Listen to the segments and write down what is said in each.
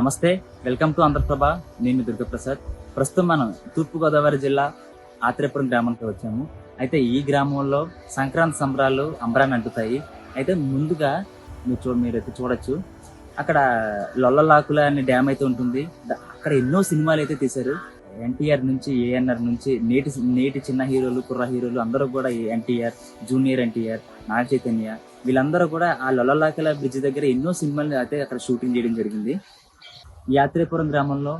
నమస్తే, welcome to Andhraprabha. నేను దుర్గప్రసాద్. ప్రస్తుతం మనం తూర్పుగోదావరి జిల్లా ఆత్రేయపురం గ్రామానికి వచ్చాము. అయితే ఈ గ్రామంలో సంక్రాంతి సంబరాలు అంబరాన్ని అంటుతాయి. అయితే ముందుగా మీరైతే చూడొచ్చు, అక్కడ లొల్లలాకుల అనే డ్యామ్ అయితే ఉంటుంది. అక్కడ ఎన్నో సినిమాలు అయితే తీశారు. ఎన్టీఆర్ నుంచి ఏఎన్ఆర్ నుంచి నేటి చిన్న హీరోలు, కుర్ర హీరోలు అందరూ కూడా ఎన్టీఆర్, జూనియర్ ఎన్టీఆర్, నాగ చైతన్య వీళ్ళందరూ కూడా ఆ లొల్లలాకుల బ్రిడ్జ్ దగ్గర ఎన్నో సినిమాలు అయితే అక్కడ షూటింగ్ చేయడం జరిగింది. ఈ ఆత్రేయపురం గ్రామంలో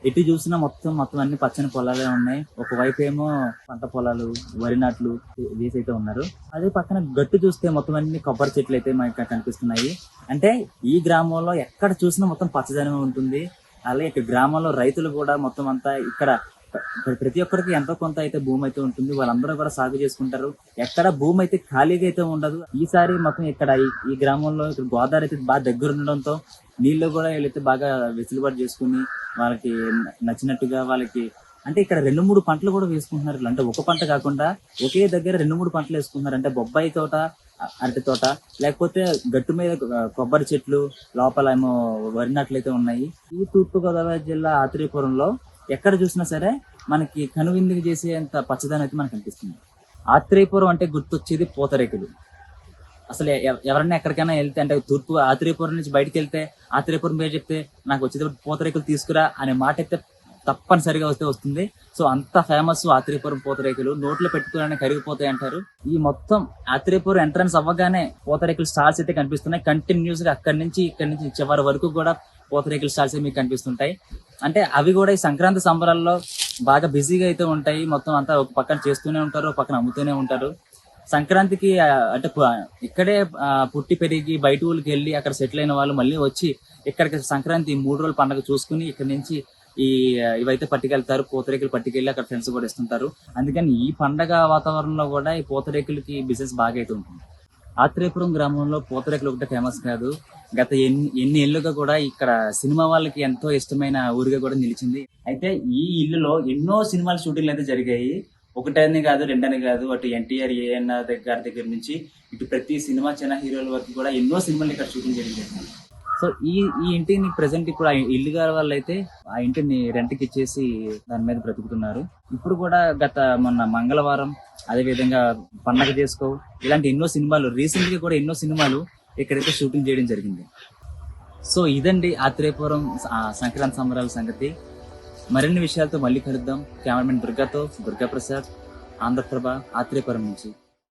ఎటు చూసినా మొత్తం అన్ని పచ్చని పొలాలే ఉన్నాయి. ఒకవైపు ఏమో పంట పొలాలు, వరి నాట్లు వేసైతే ఉన్నారు. అదే పక్కన గట్టు చూస్తే మొత్తం అన్ని కొబ్బరి చెట్లు అయితే మనకి కనిపిస్తున్నాయి. అంటే ఈ గ్రామంలో ఎక్కడ చూసినా మొత్తం పచ్చదనం ఉంటుంది. అలాగే ఇక్కడ గ్రామంలో రైతులు కూడా మొత్తం అంతా ఇక్కడ ప్రతి ఒక్కరికి ఎంతో కొంత అయితే భూమి అయితే ఉంటుంది. వాళ్ళందరూ కూడా సాగు చేసుకుంటారు. ఎక్కడ భూమి అయితే ఖాళీగా అయితే ఉండదు. ఈసారి మొత్తం ఇక్కడ ఈ గ్రామంలో ఇక్కడ గోదావరి అయితే బాగా దగ్గర ఉండడంతో నీళ్లు కూడా వీళ్ళైతే బాగా వెసులుబాటు చేసుకుని వాళ్ళకి నచ్చినట్టుగా వాళ్ళకి అంటే ఇక్కడ 2-3 పంటలు కూడా వేసుకుంటున్నారు. అంటే ఒక పంట కాకుండా ఒకే దగ్గర 2-3 పంటలు వేసుకుంటున్నారు. అంటే బొబ్బాయి తోట, అరటి తోట, లేకపోతే గట్టు మీద కొబ్బరి చెట్లు, లోపల ఏమో వరి నాట్లు అయితే ఉన్నాయి. ఈ తూర్పుగోదావరి జిల్లా ఆత్రేయపురంలో ఎక్కడ చూసినా సరే మనకి కనువిందుకు చేసేంత పచ్చదనం అయితే మనకు అనిపిస్తుంది. ఆత్రేయపురం అంటే గుర్తొచ్చేది పూతరేకులు. అసలు ఎవరన్నా ఎక్కడికైనా వెళ్తే అంటే తూర్పు ఆత్రేయపురం నుంచి బయటకు వెళ్తే ఆత్రేయపురం పేరు చెప్తే నాకు వచ్చేటప్పుడు పూతరేకులు తీసుకురా అనే మాట అయితే తప్పనిసరిగా వస్తుంది. సో అంత ఫేమస్ ఆత్రేయపురం పూతరేకులు. నోట్లో పెట్టుకుని కరిగిపోతాయి అంటారు. ఈ మొత్తం ఆత్రేయపురం ఎంట్రన్స్ అవ్వగానే పూతరేకులు స్టాల్స్ అయితే కనిపిస్తున్నాయి. కంటిన్యూస్ గా ఇక్కడి నుంచి చివరి వరకు కూడా పూతరేకుల స్టాల్స్ మీకు కనిపిస్తుంటాయి. అంటే అవి కూడా ఈ సంక్రాంతి సంబరాల్లో బాగా బిజీగా అయితే ఉంటాయి. మొత్తం అంతా ఒక పక్కన చేస్తూనే ఉంటారు, ఒక పక్కన అమ్ముతూనే ఉంటారు. సంక్రాంతికి అంటే ఇక్కడే పుట్టి పెరిగి బయట ఊళ్ళకి వెళ్ళి అక్కడ సెటిల్ అయిన వాళ్ళు మళ్ళీ వచ్చి ఇక్కడికి సంక్రాంతి 3 రోజుల పండుగ చూసుకుని ఇక్కడ నుంచి ఇవైతే పట్టుకెళ్తారు. పూతరేకులు పట్టుకెళ్ళి అక్కడ ఫ్రెండ్స్ కూడా ఇస్తుంటారు. అందుకని ఈ పండగ వాతావరణంలో కూడా ఈ పూతరేకులకి బిజినెస్ బాగా అయితే ఉంటుంది. ఆత్రేయపురం గ్రామంలో పూతరేకులు ఒకటే ఫేమస్ కాదు, గత ఎన్ని ఏళ్లుగా కూడా ఇక్కడ సినిమా వాళ్ళకి ఎంతో ఇష్టమైన ఊరిగా కూడా నిలిచింది. అయితే ఈ ఇల్లులో ఎన్నో సినిమాల షూటింగ్లు అయితే జరిగాయి. ఒకటని కాదు, రెండని కాదు, అటు ఎన్టీఆర్, ఏఎన్ఆర్ గారి దగ్గర నుంచి ఇటు ప్రతి సినిమా చిన్న హీరోల వరకు కూడా ఎన్నో సినిమాలు ఇక్కడ షూటింగ్ జరిగింది. సో ఈ ఇంటిని ప్రెసెంట్ ఇప్పుడు ఆ ఇల్లు గారి వాళ్ళు అయితే ఆ ఇంటిని రెంట్కి ఇచ్చేసి దాని మీద బ్రతుకుతున్నారు. ఇప్పుడు కూడా మొన్న మంగళవారం, అదే విధంగా పండగ చేసుకో, ఇలాంటి ఎన్నో సినిమాలు రీసెంట్ గా కూడా ఎన్నో సినిమాలు ఇక్కడైతే షూటింగ్ చేయడం జరిగింది. సో ఇదండి ఆత్రేయపురం సంక్రాంతి సంబరాల సంగతి. మరిన్ని విషయాలతో మళ్ళీ కలుద్దాం. కెమెరామెన్ దుర్గాప్రసాద్, ఆంధ్రప్రభ, ఆత్రేయపురం నుంచి.